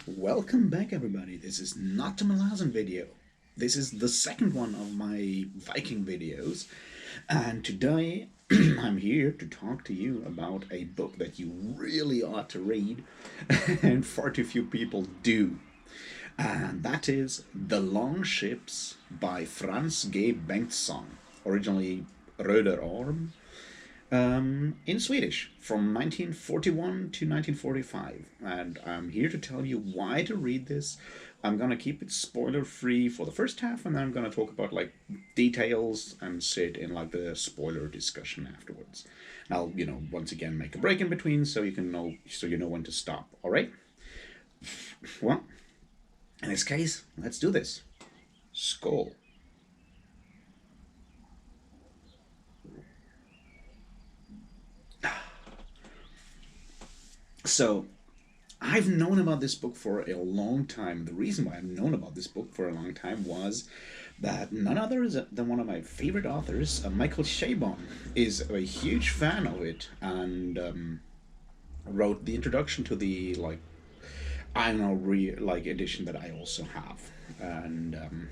Welcome back, everybody. This is not the Malazan video. This is the second one of my Viking videos, and today I'm here to talk to you about a book that you really ought to read, and far too few people do. And that is The Long Ships by Frans Bengtsson, originally Röder Orm, in Swedish from 1941 to 1945. And I'm here to tell you why to read this. I'm gonna keep it spoiler free for the first half, and then I'm gonna talk about like details and sit in like the spoiler discussion afterwards. I'll, once again make a break in between so you know when to stop. All right. Well, in this case, let's do this. Skull. So, I've known about this book for a long time. The reason why I've known about this book for a long time was that none other than one of my favorite authors, Michael Chabon, is a huge fan of it and wrote the introduction to the I don't know edition that I also have, and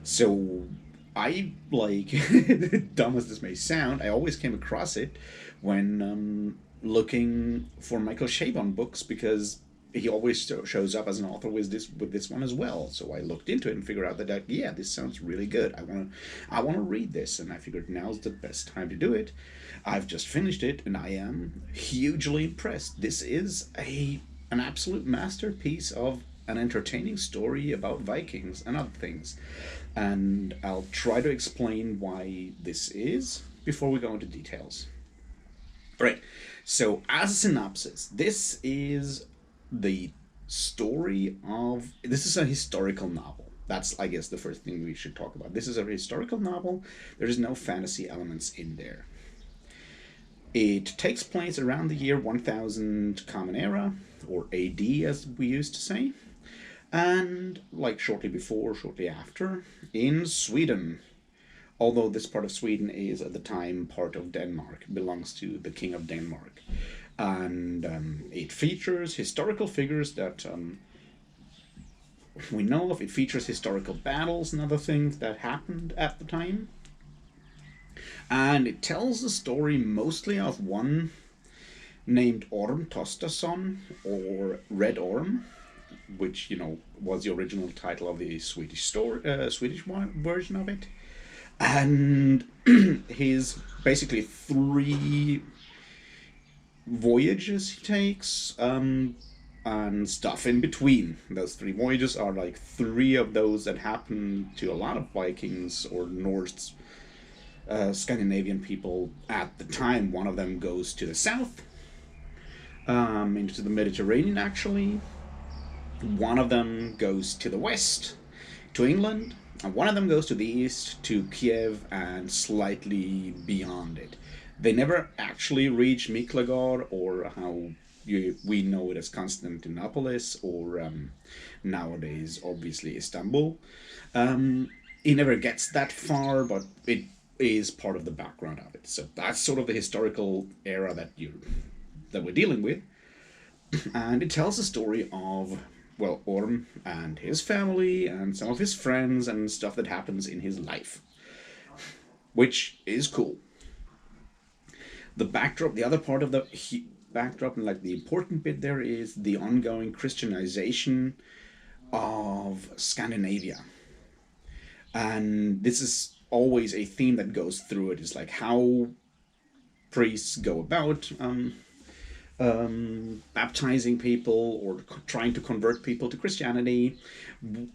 so I dumb as this may sound, I always came across it when looking for Michael Chabon books because he always shows up as an author with this one as well. So I looked into it and figured out that yeah, this sounds really good. I want to read this, and I figured now's the best time to do it. I've just finished it, and I am hugely impressed. This is an absolute masterpiece of an entertaining story about Vikings and other things. And I'll try to explain why this is before we go into details. Right. So, as a synopsis, this is the story of. This is a historical novel. That's, I guess, the first thing we should talk about. This is a historical novel. There is no fantasy elements in there. It takes place around the year 1000 Common Era, or AD as we used to say, and like shortly before, shortly after, in Sweden. Although this part of Sweden is at the time part of Denmark, belongs to the King of Denmark. And it features historical figures that we know of. It features historical battles and other things that happened at the time. And it tells the story mostly of one named Orm Tostason, or Red Orm, which was the original title of the Swedish version of it, and his basically three voyages he takes, and stuff in between. Those three voyages are like three of those that happen to a lot of Vikings or Norse, Scandinavian people at the time. One of them goes to the south, into the Mediterranean actually. One of them goes to the west, to England, and one of them goes to the east, to Kiev, and slightly beyond it. They never actually reach Miklagard, or how we know it as Constantinopolis, or nowadays, obviously, Istanbul. He never gets that far, but it is part of the background of it. So that's sort of the historical era that we're dealing with, and it tells the story of, well, Orm and his family and some of his friends and stuff that happens in his life, which is cool. The backdrop, the other part of the backdrop, and like the important bit there, is the ongoing Christianization of Scandinavia. And this is always a theme that goes through it, is like how priests go about baptizing people or trying to convert people to Christianity,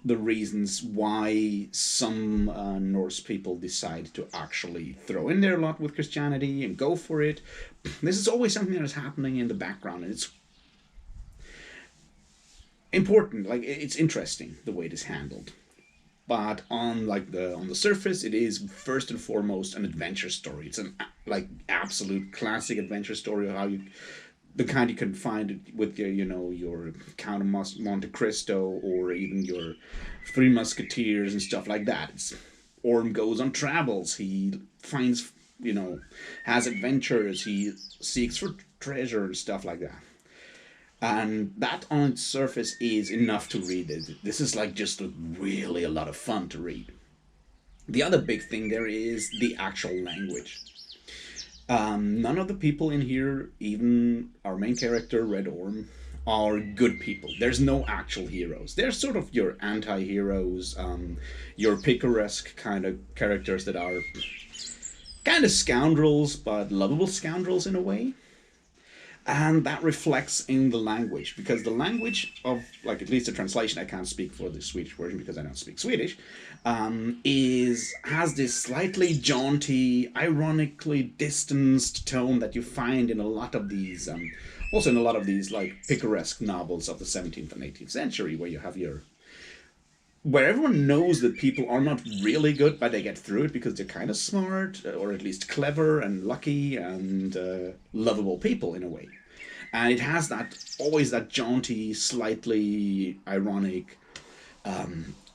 the reasons why some Norse people decide to actually throw in their lot with Christianity and go for it. This is always something that is happening in the background, and it's important. Like, it's interesting the way it is handled. But on the surface, it is first and foremost an adventure story. It's an absolute classic adventure story of how you the kind you can find with your Count of Monte Cristo, or even your Three Musketeers and stuff like that. Orm goes on travels. He finds, has adventures. He seeks for treasure and stuff like that. And that on its surface is enough to read it. This is like just really a lot of fun to read. The other big thing there is the actual language. None of the people in here, even our main character, Red Orm, are good people. There's no actual heroes. They're sort of your anti heroes, your picaresque kind of characters that are kind of scoundrels, but lovable scoundrels in a way. And that reflects in the language, because the language of, like, at least the translation, I can't speak for the Swedish version because I don't speak Swedish, is has this slightly jaunty, ironically distanced tone that you find in a lot of these also in a lot of these like picaresque novels of the 17th and 18th century, where you have your where everyone knows that people are not really good, but they get through it because they're kind of smart, or at least clever and lucky and lovable people in a way. And it has that always that jaunty, slightly ironic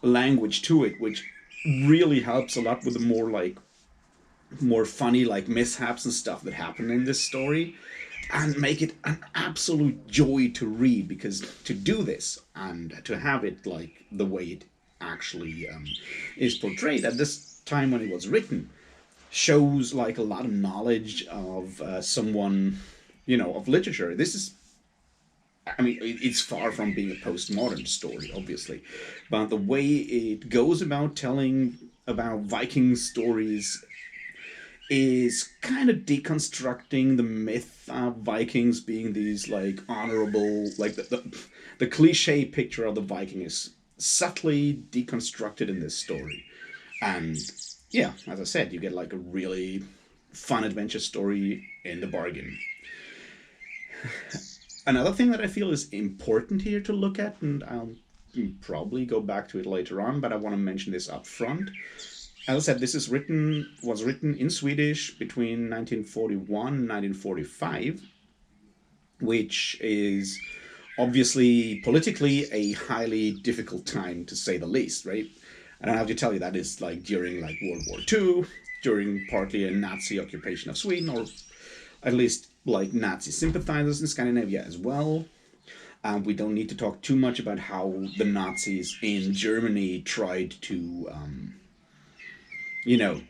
language to it, which really helps a lot with the more funny like mishaps and stuff that happen in this story, and make it an absolute joy to read, because to do this and to have it like the way it actually is portrayed at this time when it was written shows like a lot of knowledge of someone, of literature. This is, I mean, it's far from being a postmodern story, obviously, but the way it goes about telling about Viking stories is kind of deconstructing the myth of Vikings being these like honorable, like the cliche picture of the Viking is subtly deconstructed in this story. And yeah, as I said, you get like a really fun adventure story in the bargain. Another thing that I feel is important here to look at, and I'll probably go back to it later on, but I want to mention this up front. As I said, this is was written in Swedish between 1941 and 1945, which is obviously politically a highly difficult time, to say the least, right? And I have to tell you that is like during like World War II, during partly a Nazi occupation of Sweden, or at least like Nazi sympathizers in Scandinavia as well. We don't need to talk too much about how the Nazis in Germany tried to, you know,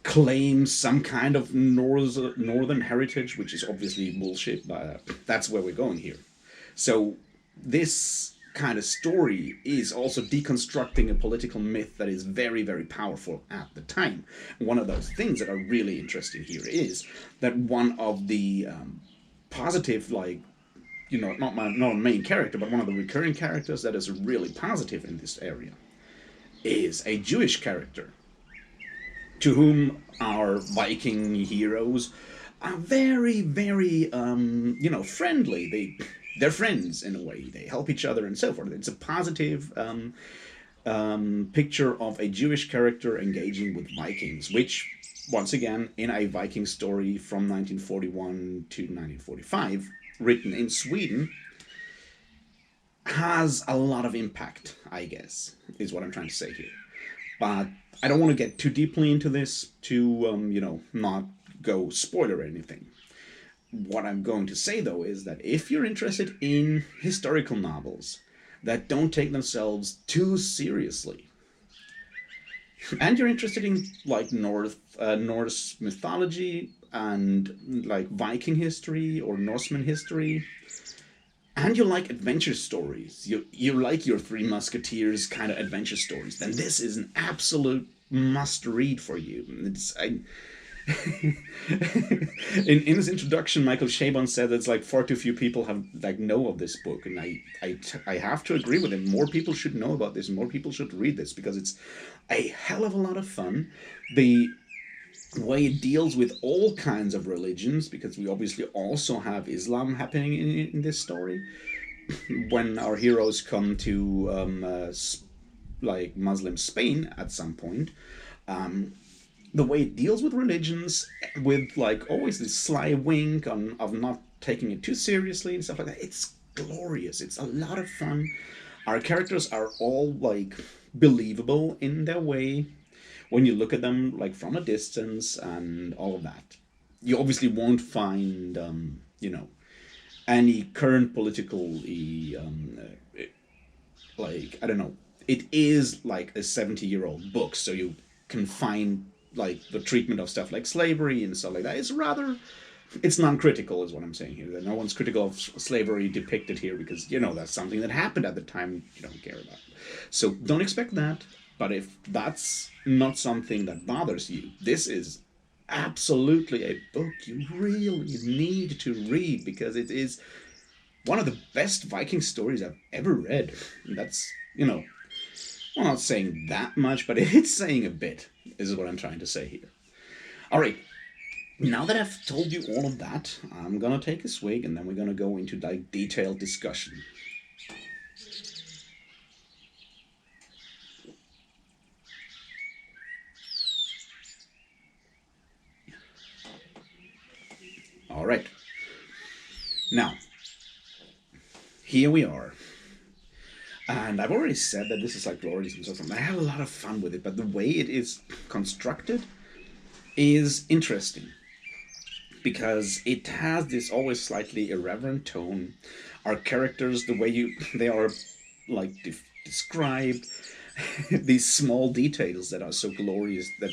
claim some kind of northern heritage, which is obviously bullshit, but that's where we're going here. So this kind of story is also deconstructing a political myth that is very, very powerful at the time. One of those things that are really interesting here is that one of the positive, like, not a main character, but one of the recurring characters that is really positive in this area is a Jewish character to whom our Viking heroes are very, very, friendly. They're friends in a way. They help each other and so forth. It's a positive picture of a Jewish character engaging with Vikings, which, once again, in a Viking story from 1941 to 1945, written in Sweden, has a lot of impact, I guess, is what I'm trying to say here. But I don't want to get too deeply into this to, not go spoiler or anything. What I'm going to say, though, is that if you're interested in historical novels that don't take themselves too seriously, and you're interested in like Norse mythology and like Viking history or Norseman history, and you like adventure stories, you like your Three Musketeers kind of adventure stories, then this is an absolute must read for you. In his introduction, Michael Chabon said that it's like far too few people have like know of this book, and I have to agree with him. More people should know about this. More people should read this because it's a hell of a lot of fun. The way it deals with all kinds of religions, because we obviously also have Islam happening in this story. When our heroes come to like Muslim Spain at some point, the way it deals with religions, with like always this sly wink on of not taking it too seriously and stuff like that, it's glorious. It's a lot of fun. Our characters are all like believable in their way when you look at them like from a distance and all of that. You obviously won't find any current political, like, I don't know, it is like a 70-year-old book, so you can find like the treatment of stuff like slavery and stuff like that. It's non-critical, is what I'm saying here. That no one's critical of slavery depicted here because that's something that happened at the time you don't care about. So don't expect that. But if that's not something that bothers you, this is absolutely a book you really need to read because it is one of the best Viking stories I've ever read. That's, I'm not saying that much, but it's saying a bit, is what I'm trying to say here. All right, now that I've told you all of that, I'm gonna take a swig and then we're gonna go into like detailed discussion. All right. Now, here we are. And I've already said that this is like glorious and stuff. I had a lot of fun with it, but the way it is constructed is interesting because it has this always slightly irreverent tone. Our characters, the way they are like described, these small details that are so glorious, that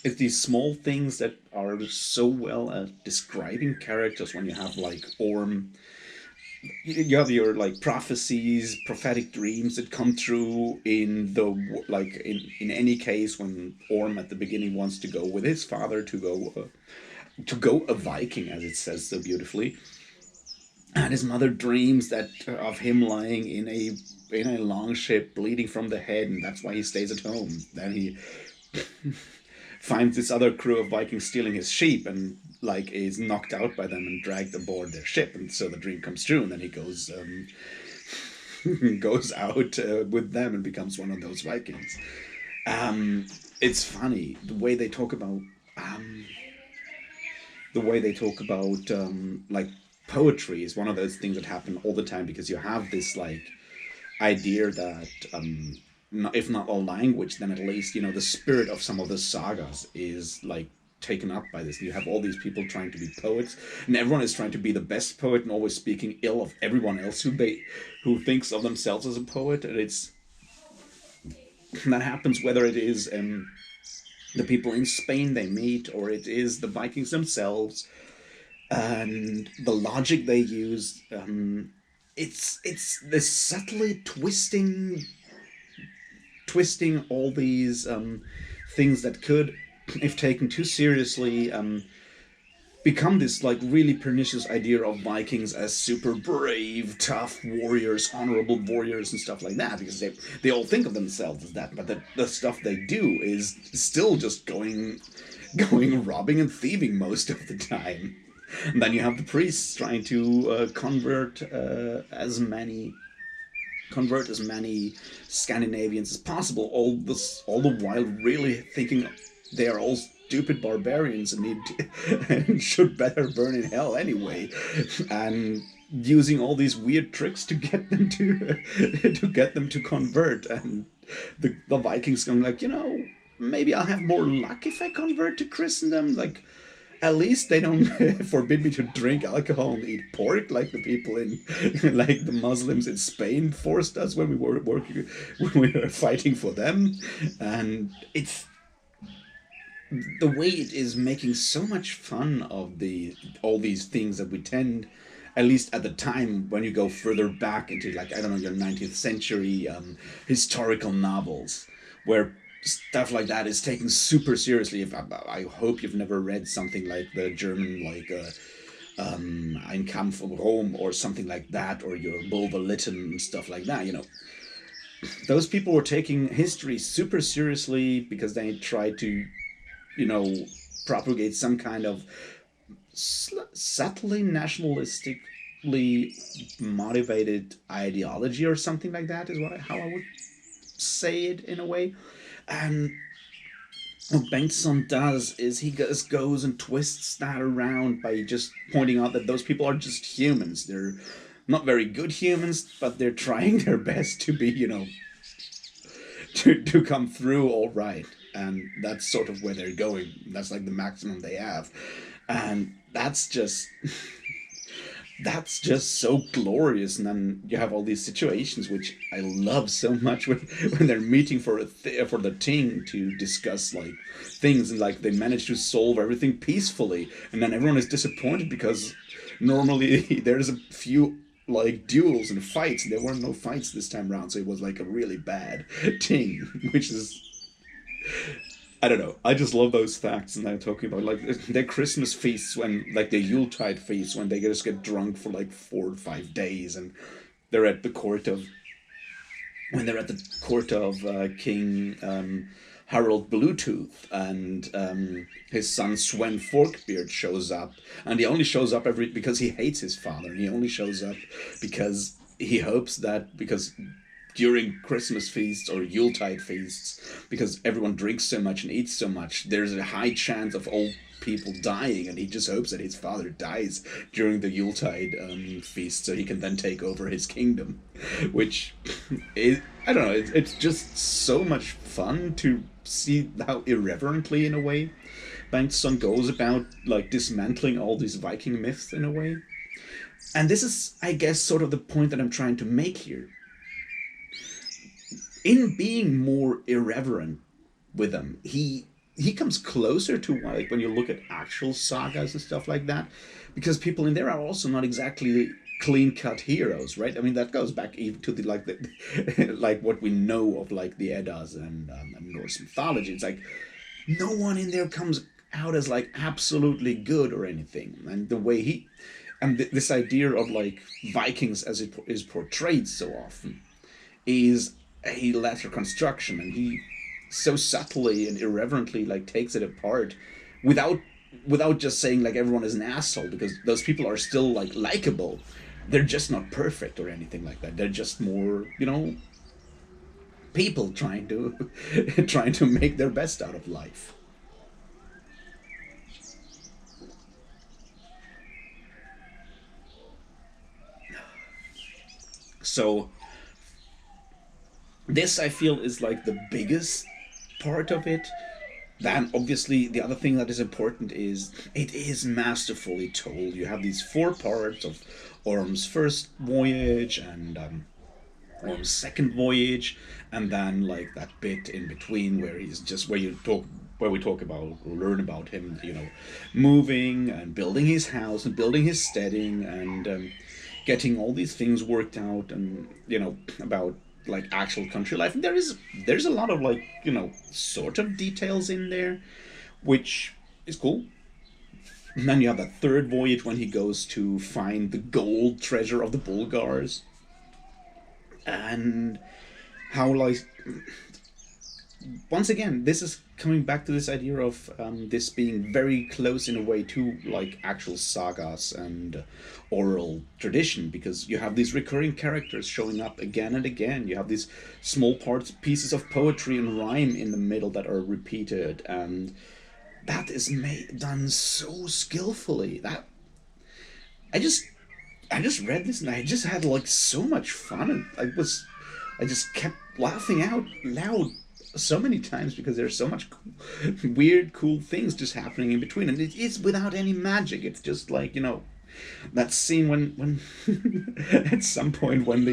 it's these small things that are so well at describing characters. When you have like Orm, you have your like prophecies, prophetic dreams that come true in the like in any case when Orm at the beginning wants to go with his father to go a Viking, as it says so beautifully, and his mother dreams that of him lying in a long ship bleeding from the head, and that's why he stays at home. Then he finds this other crew of Vikings stealing his sheep and like is knocked out by them and dragged aboard their ship, and so the dream comes true, and then he goes goes out with them and becomes one of those Vikings. It's funny the way they talk about like poetry is one of those things that happen all the time because you have this like idea that if not all language, then at least the spirit of some of the sagas is like taken up by this. You have all these people trying to be poets, and everyone is trying to be the best poet and always speaking ill of everyone else who thinks of themselves as a poet. And it's that happens whether it is the people in Spain they meet or it is the Vikings themselves, and the logic they use. It's this subtly twisting all these things that could, if taken too seriously, become this like really pernicious idea of Vikings as super brave, tough warriors, honorable warriors, and stuff like that. Because they all think of themselves as that, but the stuff they do is still just going robbing and thieving most of the time. And then you have the priests trying to convert as many Scandinavians as possible, all the while really thinking they are all stupid barbarians and and should better burn in hell anyway, and using all these weird tricks to get them to convert. And the Vikings going like, maybe I'll have more luck if I convert to Christendom. Like, at least they don't forbid me to drink alcohol and eat pork like the people in like the Muslims in Spain forced us when we were fighting for them. And it's the way it is making so much fun of all these things that we tend, at least at the time when you go further back into like, I don't know, your 19th century historical novels, where stuff like that is taken super seriously. If I hope you've never read something like the German like Ein Kampf um Rom or something like that, or your Bulwer Lytton and stuff like that. Those people were taking history super seriously because they tried to, propagate some kind of subtly nationalistically motivated ideology or something like that. Is how I would say it in a way. And what Bengtsson does is he just goes and twists that around by just pointing out that those people are just humans. They're not very good humans, but they're trying their best to be, to come through all right. And that's sort of where they're going. That's like the maximum they have. And that's just that's just so glorious. And then you have all these situations which I love so much when they're meeting for for the team to discuss like things, and like they manage to solve everything peacefully, and then everyone is disappointed because normally there's a few like duels and fights, and there were no fights this time around, so it was like a really bad thing, which is, I don't know. I just love those facts, and I'm talking about like their Christmas feasts, when like their Yuletide feasts, when they just get drunk for like 4 or 5 days, and they're at the court of when they're at the court of King Harold Bluetooth, and his son Swen Forkbeard shows up, and he only shows up every because he hates his father, and he only shows up because he hopes that because during Christmas feasts or Yuletide feasts, because everyone drinks so much and eats so much, there's a high chance of old people dying, and he just hopes that his father dies during the Yuletide feast so he can then take over his kingdom. Which is, I don't know, it's just so much fun to see how irreverently, in a way, Bengtsson goes about like dismantling all these Viking myths in a way. And this is, I guess, sort of the point that I'm trying to make here in being more irreverent with them. He comes closer to like when you look at actual sagas and stuff like that, because people in there are also not exactly clean cut heroes, right? I mean, that goes back even to the like what we know of like the Eddas and Norse mythology. It's like no one in there comes out as like absolutely good or anything, and the way he and this idea of like Vikings as it is portrayed so often is a latter construction, and he so subtly and irreverently like takes it apart without just saying like everyone is an asshole, because those people are still like likable. They're just not perfect or anything like that. They're just more, people trying to trying to make their best out of life. So this, I feel, is like the biggest part of it. Then obviously the other thing that is important is it is masterfully told. You have these four parts of Orm's first voyage and Orm's second voyage, and then like that bit in between where he's just where we talk about or learn about him, moving and building his house and building his steading and getting all these things worked out, and about like actual country life. And there's a lot of like sort of details in there, which is cool. And then you have that third voyage when he goes to find the gold treasure of the Bulgars, and how like once again, this is coming back to this idea of this being very close in a way to like actual sagas and oral tradition, because you have these recurring characters showing up again and again. You have these small parts, pieces of poetry and rhyme in the middle that are repeated, and that is done so skillfully that I just I just read this and I just had like so much fun, and I just kept laughing out loud so many times because there's so much weird, cool things just happening in between, and it is without any magic. It's just like that scene when at some point when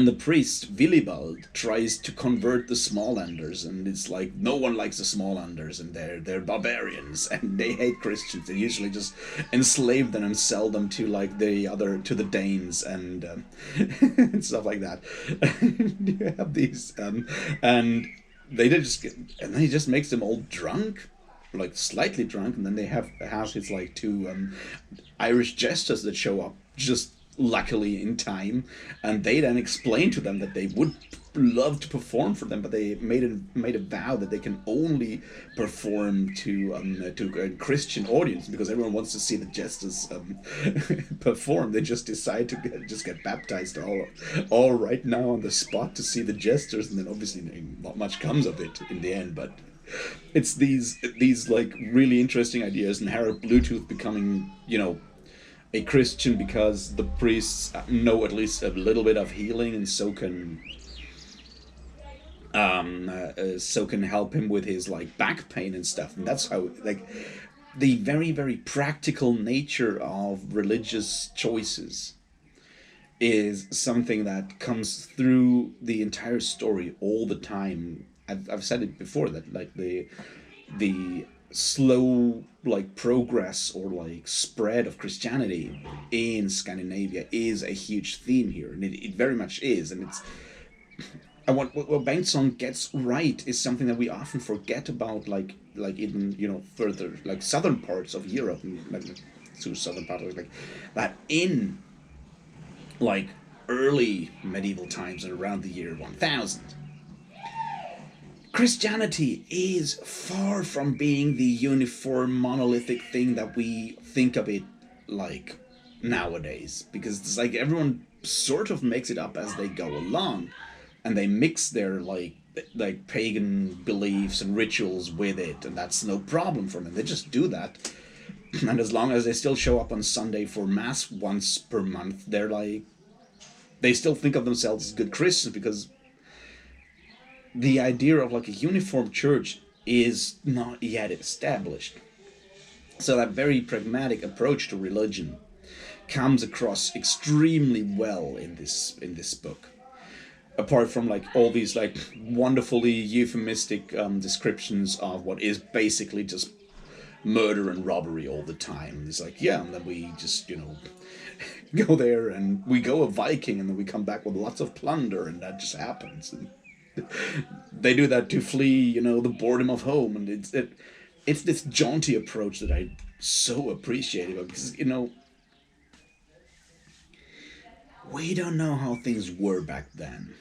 the priest Willibald tries to convert the Smalllanders, and it's like no one likes the Smalllanders, and they're barbarians and they hate Christians. They usually just enslave them and sell them to like to the Danes and and stuff like that. And you have these and they just get, and then he just makes them all drunk, like slightly drunk, and then they have his like two Irish jesters that show up just luckily in time, and they then explain to them that they would love to perform for them, but they made a vow that they can only perform to a Christian audience, because everyone wants to see the jesters perform. They just decide to get baptized all right now on the spot to see the jesters, and then obviously not much comes of it in the end. But it's these like really interesting ideas, and Harold Bluetooth becoming a Christian because the priests know at least a little bit of healing, and so can help him with his like back pain and stuff. And that's how like the very, very practical nature of religious choices is something that comes through the entire story all the time. I've said it before that like the slow like progress or like spread of Christianity in Scandinavia is a huge theme here, and it very much is, and it's and what Bengtsson gets right is something that we often forget about, like in further like southern parts of Europe, and like to southern part of like that in like early medieval times and around the year 1000. Christianity is far from being the uniform monolithic thing that we think of it like nowadays, because it's like everyone sort of makes it up as they go along, and they mix their like pagan beliefs and rituals with it, and that's no problem for them. They just do that, and as long as they still show up on Sunday for mass once per month, they're like they still think of themselves as good Christians, because the idea of like a uniform church is not yet established. So that very pragmatic approach to religion comes across extremely well in this book. Apart from like all these like wonderfully euphemistic descriptions of what is basically just murder and robbery all the time. It's like, yeah, and then we just go there and we go a Viking, and then we come back with lots of plunder, and that just happens. And they do that to flee, the boredom of home, and it's this jaunty approach that I so appreciate it, because we don't know how things were back then,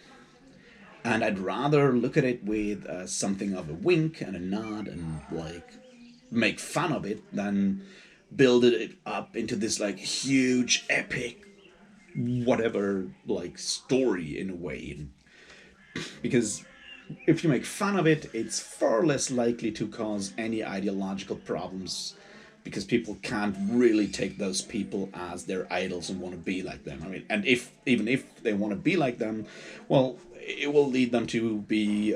and I'd rather look at it with something of a wink and a nod and like make fun of it than build it up into this like huge epic whatever like story in a way, because if you make fun of it, it's far less likely to cause any ideological problems, because people can't really take those people as their idols and want to be like them. I mean, and even if they want to be like them, well, it will lead them to be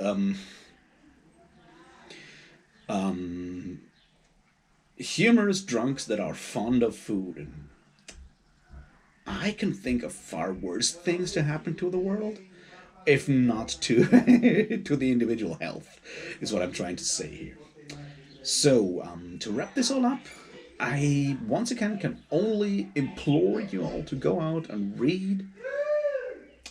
humorous drunks that are fond of food, and I can think of far worse things to happen to the world, if not to to the individual health, is what I'm trying to say here. So, to wrap this all up, I once again can only implore you all to go out and read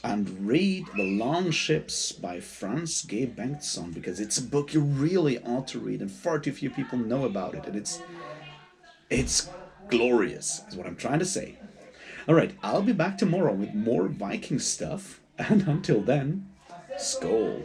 The Long Ships by Frans Bengtsson, because it's a book you really ought to read, and far too few people know about it, and it's glorious, is what I'm trying to say. All right, I'll be back tomorrow with more Viking stuff, and until then, Skål.